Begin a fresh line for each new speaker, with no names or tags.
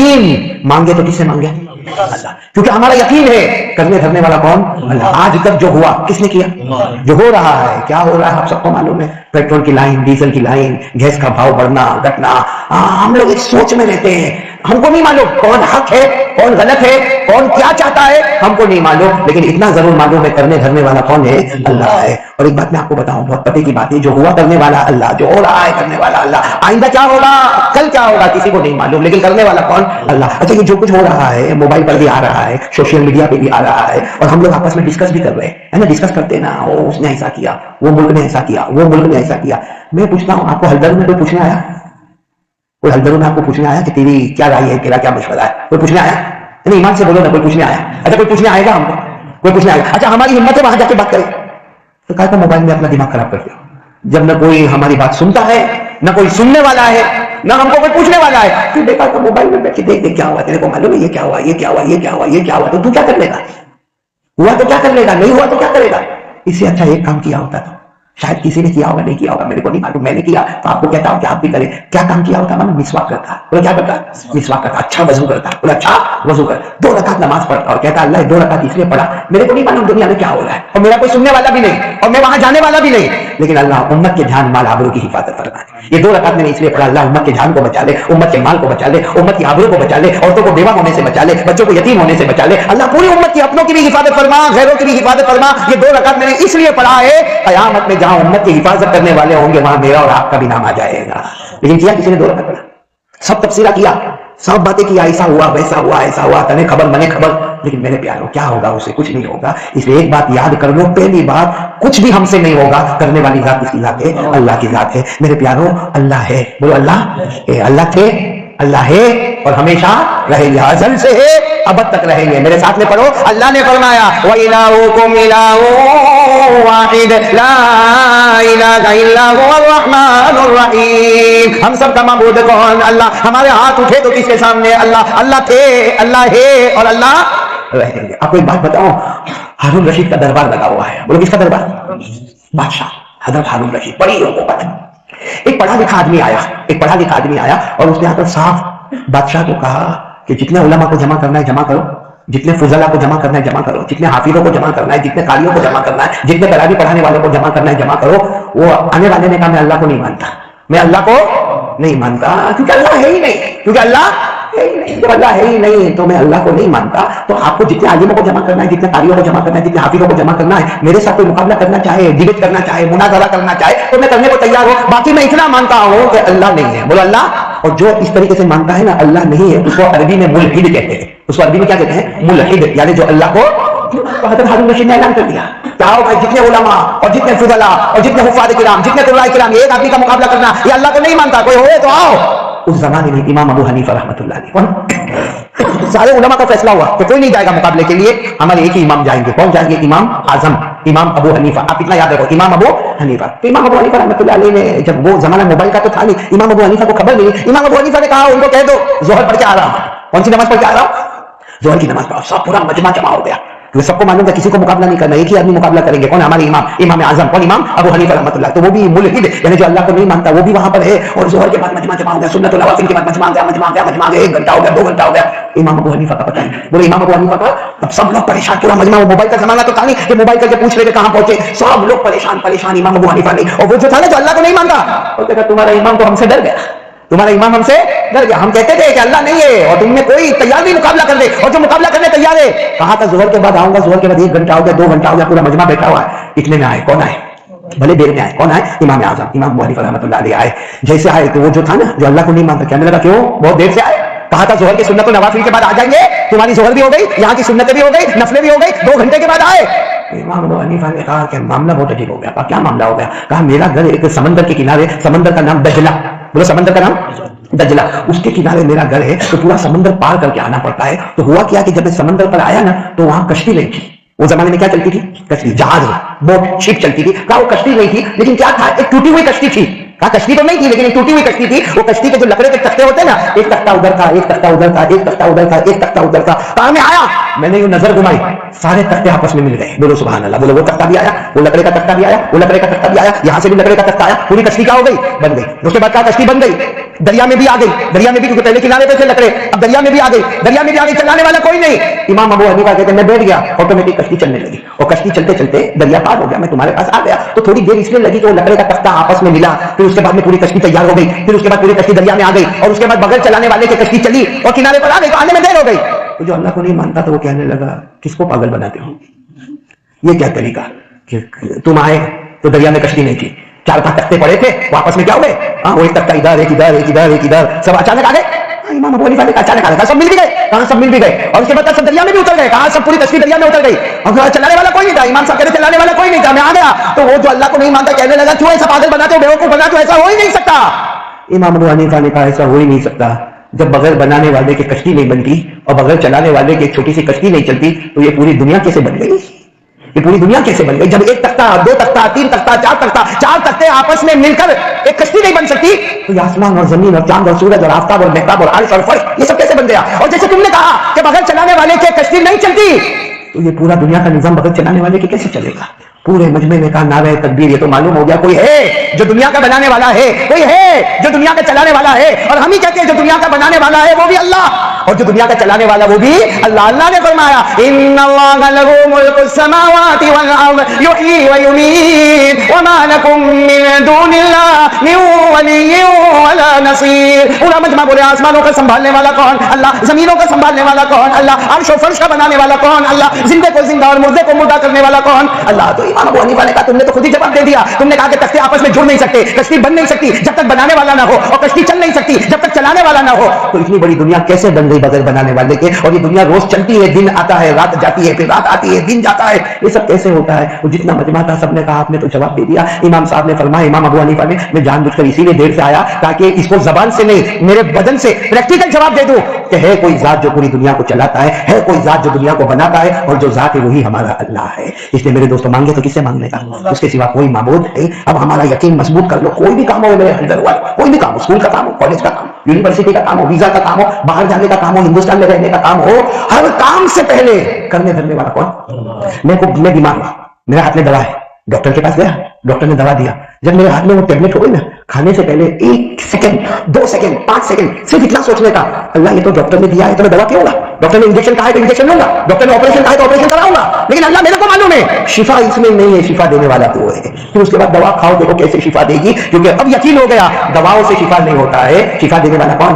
یقین مانگے تو کس سے مانگے؟ اللہ. کیونکہ ہمارا یقین ہے کرنے دھرنے والا کون؟ اللہ. آج تک جو ہوا کس نے کیا؟ جو ہو رہا ہے کیا ہو رہا ہے آپ سب کو معلوم ہے. پیٹرول کی لائن، ڈیزل کی لائن، گیس کا بھاؤ بڑھنا گھٹنا، ہم لوگ ایک سوچ میں رہتے ہیں. ہم کو نہیں معلوم کون حق ہے کون غلط ہے کون کیا چاہتا ہے، ہم کو نہیں معلوم، لیکن اتنا ضرور معلوم ہے کرنے دھرنے والا کون ہے؟ اللہ ہے. اور ایک بات میں آپ کو بتاؤں بہت پتے کی بات ہے، جو ہوا کرنے والا اللہ، جو ہو رہا ہے کرنے والا اللہ، آئندہ کیا ہوگا کل کیا ہوگا کسی کو نہیں معلوم، لیکن کرنے والا کون؟ اللہ. اچھا یہ جو کچھ ہو رہا ہے موبائل پر بھی آ رہا ہے، سوشل میڈیا پہ بھی آ رہا ہے، اور ہم لوگ آپس میں ڈسکس بھی کر رہے ہیں نا، ڈسکس کرتے ہیں نا، اس نے ایسا کیا، وہ ملک نے ایسا کیا، وہ ملک نے ایسا کیا. میں پوچھتا ہوں آپ کو ہلدر میں کوئی پوچھنے آیا؟ کوئی ہلدروں میں آپ کو پوچھنے آیا کہ تیری کیا رائے ہے، تیرا کیا مشورہ ہے؟ کوئی پوچھنے آیا؟ نہیں ایمان سے بولو نا، کوئی پوچھنے آیا؟ اچھا کوئی پوچھنے آئے گا ہم کو؟ کوئی پوچھنے آئے گا؟ اچھا ہماری ہمت ہے وہاں جا کے بات کرے تو کہا تھا موبائل میں اپنا دماغ خراب کرتے ہو. جب نہ کوئی ہماری بات سنتا ہے، نہ کوئی سننے والا ہے، نہ ہم کو کوئی پوچھنے والا ہے، پھر دیکھا تو موبائل میں بیٹھ کے دیکھ کیا ہوا، تیرے کو معلوم ہے یہ کیا ہوا، یہ کیا ہوا، یہ کیا ہوا، یہ کیا ہوا، تو کیا کر لے گا؟ ہوا تو کیا کر لے گا، نہیں ہوا تو کیا کرے گا؟ اس سے اچھا ایک کام کیا ہوتا تو شاید کسی نے کیا ہوگا نہیں کیا ہوگا میرے کو نہیں معلوم، میں نے کیا تو آپ کو کہتا ہوں کہ آپ بھی کریں. کیا کام کیا ہوتا؟ میں مسواک کرتا. بولے کیا کرتا؟ مسواک کرتا. اچھا وضو کرتا. بولے اچھا وضو کر. 2 رکعت نماز پڑھتا اور کہتا اللہ 2 رکعت اس لیے پڑھا، میرے کو نہیں معلوم دنیا میں کیا ہو رہا ہے، اور میرا کوئی سننے والا بھی نہیں، اور میں وہاں جانے والا بھی نہیں، لیکن اللہ امت کے جان مال آبرو کی حفاظت فرمائے. یہ 2 رکعت میں نے اس لیے پڑھا اللہ امت کے جان کو بچا لے، امت کے مال کو بچا لے، امت کی آبرو کو بچا لے، عورتوں کو بیوہ ہونے سے بچا لے، بچوں کو یتیم ہونے سے بچا لے. اللہ پوری امت کی اپنوں کی بھی حفاظت فرما، غیروں کی بھی حفاظت فرما. یہ 2 رکعت میں نے اس لیے پڑھا ہے قیامت میں جہاں امت کی حفاظت کرنے والے ہوں گے وہاں میرا اور آپ کا بھی نام آ جائے گا. لیکن کیا کسی نے 2 رکعت پڑھا؟ سب تفسیرہ کیا، سب باتیں کیا، ایسا ہوا ویسا ہوا ایسا ہوا، تنے خبر منے خبر، لیکن میرے پیاروں کیا ہوگا؟ اسے کچھ نہیں ہوگا. اس لیے ایک بات یاد کر لو، پہلی بات کچھ بھی ہم سے نہیں ہوگا، کرنے والی ذات کس کی ذات ہے؟ اللہ کی ذات ہے. میرے پیاروں اللہ ہے، بولو اللہ ہے. اللہ تھے، اللہ ہے اور ہمیشہ رہیں گے، ازل سے ہے ابد تک رہیں گے. میرے ساتھ میں پڑھو، اللہ نے فرمایا وَإِلَٰهُكُمْ إِلَٰهٌ وَاحِدٌ لَا إِلَٰهَ إِلَّا هُوَ الرَّحْمَٰنُ الرَّحِيمُ. ہم سب کا معبود کون؟ اللہ. ہمارے ہاتھ اٹھے تو کس کے سامنے؟ اللہ. اللہ تھے، اللہ ہے اور اللہ رہیں گے. آپ کو ایک بات بتاؤں، ہارون رشید کا دربار لگا ہوا ہے. بولو کس کا دربار؟ بادشاہ حضرت ہارون رشید. بڑی حکومت. ایک پڑھا لکھا آدمی آیا اور اس نے آ کر صاف بادشاہ کو کہا کہ جتنے علماء کو جمع کرنا ہے جمع کرو، جتنے فضلاء کو جمع کرنا ہے جمع کرو، جتنے حافظوں کو جمع کرنا ہے، جتنے قاریوں کو جمع کرنا ہے، جتنے تراویح پڑھانے والوں کو جمع کرنا ہے جمع کرو. وہ آنے والے نے کہا میں اللہ کو نہیں مانتا، میں اللہ کو نہیں مانتا، کیونکہ اللہ ہے ہی نہیں، کیونکہ اللہ ہے ہی نہیں. جب اللہ ہے ہی نہیں تو میں اللہ کو نہیں مانتا. تو آپ کو جتنے عالموں کو جمع کرنا ہے، جتنے قاریوں کو جمع کرنا ہے، جتنے حافظوں کو جمع کرنا ہے، میرے ساتھ کوئی مقابلہ کرنا چاہے، ڈیبیٹ کرنا چاہے، مناظرہ کرنا چاہے تو میں کرنے کو تیار ہوں. باقی میں اتنا مانتا ہوں کہ اللہ نہیں ہے. بولو اللہ. اور جو اس طریقے سے مانتا ہے نا اللہ نہیں ہے، اس کو عربی میں ملحد کہتے ہیں. اس کو عربی میں کیا کہتے ہیں؟ ملحد. یعنی جو اللہ کو. حضرت ہارون رشید نے اعلان کر دیا کیا بھائی جتنے علماء اور جتنے فضلاء اور جتنے حفاظ کرام، جتنے قراء کرام، ایک آدمی کا مقابلہ کرنا، یہ اللہ کو نہیں مانتا. کوئی ہوئے تو آؤ. اس زمانے میں امام ابو حنیفہ رحمۃ اللہ علیہ سارے علماء کا فیصلہ ہوا کہ کوئی نہیں جائے گا مقابلے کے لیے، ہمارے ایک ہی امام جائیں گے. کون جائیں گے؟ امام اعظم امام ابو حنیفہ. آپ اتنا یاد رکھو، امام ابو حنیفہ. تو امام ابو حنیفہ رحمۃ اللہ علیہ نے جب وہ زمانہ موبائل کا تو تھا نہیں، امام ابو حنیفہ کو خبر ملی. امام ابو حنیفہ نے کہا ان کو کہہ دو ظہر پڑھ کے آ رہا ہوں. کون سی نماز پڑھ کے آ رہا ہوں؟ ظہر کی نماز پڑھا. سب پورا مجمع جمع ہو گیا. سب کو معلوم تھا کسی کو مقابلہ نہیں کرنا، ایک ہی آدمی مقابلہ کریں گے. کون؟ ہمارے امام اعظم. کون؟ امام ابو حنیفہ رحمۃ اللہ. تو وہ بھی ملحد یعنی جو اللہ کو نہیں مانتا وہ بھی وہاں پر ہے. اور ظہر کے بعد مجمع جمع ہو گیا، سنت النوافل کے بعد مجمع گیا 1 گھنٹہ ہو گیا 2 گھنٹہ ہو گیا. امام ابو حنیفہ کا پتہ نہیں. بولے امام ابو حنیفہ کا. اب سب لوگ پریشان، پورا مجمع. موبائل کا زمانہ تو تھا نہیں کہ موبائل کر کے پوچھ رہے کہ کہاں پہنچے. سب لوگ پریشان. امام ابو حنیفہ نہیں. اور وہ جو تھا نا جو اللہ کو نہیں مانتا، وہ کہا تمہارا امام تو ہم سے ڈر گیا، تمہارا امام ہم سے ڈر گیا. ہم کہتے تھے کہ اللہ نہیں ہے اور تم نے کوئی تیار نہیں مقابلہ کر دے، اور جو مقابلہ کرنے تیار ہے کہا تھا ظہر کے بعد آؤں گا. ظہر کے بعد 1 گھنٹہ ہو گیا 2 گھنٹہ ہو گیا، پورا مجمع بیٹھا ہوا ہے. اتنے میں آئے. کون آئے؟ بھلے دیر میں آئے. کون آئے؟ امام اعظم امام ابو حنیفہ رحمۃ اللہ علیہ آئے. جیسے آئے تو وہ جو تھا نا جو اللہ کو نہیں مانتا، کہنے لگا کیوں بہت دیر سے آئے؟ کہا تھا ظہر کی سنت و نوافل کے بعد آ جائیں گے، تمہاری ظہر بھی ہو گئی، یہاں کی سنتیں بھی ہو گئی، نفلیں بھی ہو گئی، 2 گھنٹے کے بعد آئے. امام ابو حنیفہ نے کہا کہ معاملہ بہت عجیب ہو گیا. کہا کیا معاملہ ہو گیا؟ کہا میرا گھر ایک سمندر کے کنارے، سمندر کا نام دجلہ. بولو سمندر کا نام دجلہ. اس کے کنارے میرا گھر ہے، تو پورا سمندر پار کر کے آنا پڑتا ہے. تو ہوا کیا کہ جب میں سمندر پر آیا نا تو وہاں کشتی نہیں تھی. وہ زمانے میں کیا چلتی تھی؟ کشتی، جہاز، بوٹ، شپ چلتی تھی. کہا وہ کشتی نہیں تھی، لیکن کیا تھا؟ ایک ٹوٹی ہوئی کشتی تھی. کہا کشتی تو نہیں تھی لیکن ایک ٹوٹی ہوئی کشتی تھی. وہ کشتی کے جو لکڑے کے تختے ہوتے ہیں نا، ایک تختہ ادھر تھا، ایک تختہ ادھر تھا، ایک تختہ ادھر تھا، ایک تختہ ادھر تھا. کہا میں آیا میں نے یہ نظر گھمائی, سارے تختے آپس میں مل گئے. بولو سبحان اللہ. بولو وہ تختہ بھی آیا, وہ لکڑے کا تختہ بھی آیا, وہ لکڑے کا تختہ بھی آیا, یہاں سے بھی لکڑے کا تختہ آیا, پوری کشتی کیا ہو گئی, بن گئی. اس کے بعد کیا کشتی بن گئی, دریا میں بھی آ گئی. دریا میں بھی, کیونکہ پہلے کنارے پہ تھے لکڑے, اب دریا میں بھی آ گئی. دریا میں بھی آ گئی, چلانے والا کوئی نہیں. امام ابو حنیفہ کہتے ہیں میں بیٹھ گیا, آٹومیٹک کشتی چلنے لگی, اور کشتی چلتے چلتے دریا پار ہو گیا, میں تمہارے پاس آ گیا. تو تھوڑی دیر اس لیے لگی کہ وہ لکڑے کا تختہ آپس میں ملا, پھر اس کے بعد میں پوری کشتی تیار ہو گئی, پھر اس کے بعد پوری کشتی دریا میں آ گئی, اور اس کے بعد بغیر چلانے والے کی کشتی چلی اور کنارے پر آ گئی, تو آنے میں دیر ہو گئی. تو جو اللہ کو نہیں مانتا تو وہ کہنے لگا کس کو پاگل بناتے ہو, یہ کیا طریقہ کہ تم آئے تو دریا میں کشتی نہیں تھی, 4-5 تختے پڑے تھے, واپس میں کیا ہو گئے, وہ ایک تختہ ادھر, ایک ادھر, ایک ادھر, ایک ادھر, سب اچانک آ گئے. امام ابو حنیفہ نے کہا اچانک آ گئے, سب مل بھی گئے, کہاں سب مل بھی گئے, اور اس کے بعد سب دریا میں بھی اتر گئے, کہاں سب پوری کشتی دریا میں اتر گئی, اور چلانے والا کوئی نہیں تھا. امام صاحب کہتے چلانے والا کوئی نہیں تھا, میں آ گیا. تو وہ جو اللہ کو نہیں مانتا کہنے لگا کیوں ایسا پاگل بناتے ہو, بیوقوف بناتے ہو, ایسا ہو ہی نہیں سکتا. امام ابو حنیفہ نے کہا ایسا ہو ہی نہیں سکتا, جب بغیر بنانے والے کی کشتی نہیں بنتی اور بغیر چلانے والے کی ایک چھوٹی سی کشتی نہیں چلتی, تو یہ پوری دنیا کیسے بن گئی, یہ پوری دنیا کیسے بن گئی. جب ایک تختہ, 2 تختہ, 3 تختہ, 4 تختہ, 4 تختے آپس میں مل کر ایک کشتی نہیں بن سکتی, تو یہ آسمان اور زمین اور چاند اور سورج اور آفتاب اور مہتاب اور عرش اور فرش یہ سب کیسے بن گیا. اور جیسے تم نے کہا کہ بغیر چلانے والے کی کشتی نہیں چلتی, تو یہ پورا دنیا کا نظام بغیر چلانے والے کے کیسے چلے گا. پورے مجمع میں کہا نعرہ تکبیر. یہ تو معلوم ہو گیا کوئی ہے جو دنیا کا بنانے والا ہے, کوئی ہے جو دنیا کا چلانے والا ہے. اور ہم ہی کہتے ہیں جو دنیا کا بنانے والا ہے وہ بھی اللہ, اور جو دنیا کا چلانے والا وہ بھی اللہ. اللہ نے فرمایا ان اللہ لہ ملک السماوات والارض یحیی ویمیت وما لکم من دون اللہ من ولی ولا نصیر. پورا مجمع بولے آسمانوں کا سنبھالنے والا کون, اللہ. زمینوں کا سنبھالنے والا کون, اللہ. عرش و فرش کا بنانے والا کون, اللہ. زندے کو زندہ اور مردے کو مردہ کرنے والا کون, اللہ. تو امام ابو حنیفہ نے کہا تم نے تو خود ہی جواب دے دیا, تم نے کہا کہ تختے آپس میں جڑ نہیں سکتے, کشتی بن نہیں سکتی جب تک بنانے والا نہ ہو, اور کشتی چل نہیں سکتی جب تک چلانے والا نہ ہو. تو اتنی بڑی دنیا کیسے بن گئی بغیر بنانے والے کے, اور یہ دنیا روز چلتی ہے, دن آتا ہے, رات جاتی ہے, پھر رات آتی ہے, دن جاتا ہے, یہ سب کیسے ہوتا ہے. وہ جتنا مجمع تھا سب نے کہا آپ نے تو جواب دے دیا. امام صاحب نے فرمایا, امام ابو حنیفہ نے, میں جان بوجھ کر اسی لیے دیر سے آیا تاکہ اس کو زبان سے نہیں میرے بدن سے پریکٹیکل جواب دے دوں کہ ہے کوئی ذات جو پوری دنیا کو چلاتا ہے کوئی ذات جو دنیا کو بناتا ہے, اور جو ذات ہے وہی ہمارا اللہ ہے. اس لیے میرے دوستوں مانگے تو کس سے مانگنے کا, اس کے سوا کوئی معبود ہے. اب ہمارا یقین مضبوط کر لو, کوئی بھی کام ہو میرے اندر ہوا, کوئی بھی کام ہو, اسکول کا کام ہو, کالج کا کام, یونیورسٹی کا کام ہو, ویزا کا کام ہو, باہر جانے کا کام ہو, ہندوستان میں رہنے کا کام ہو, ہر کام سے پہلے کرنے دھرنے والا کون. میں بیمار ہوا, میرے ہاتھ میں دوا ہے, ڈاکٹر کے پاس گیا, ڈاکٹر نے دوا دیا. جب میرے ہاتھ میں وہ ٹیبلٹ ہو گئی نا, کھانے سے پہلے 1 سیکنڈ, 2 سیکنڈ, 5 سیکنڈ صرف اتنا سوچنے کا, اللہ یہ تو ڈاکٹر نے دیا ہے تو میں دوا کیوں گا, ڈاکٹر نے انجیکشن کہا ہے تو انجیکشن لوں گا, ڈاکٹر نے آپریشن کہا ہے تو آپریشن کراؤں گا, لیکن اللہ میرے کو معلوم ہے شفا اس میں نہیں ہے, شفا دینے والا تو ہے. پھر اس کے بعد دوا کھاؤ, دیکھو کیسے شفا دے گی, کیونکہ اب یقین ہو گیا دواؤں سے شفا نہیں ہوتا ہے, شفا دینے والا کون.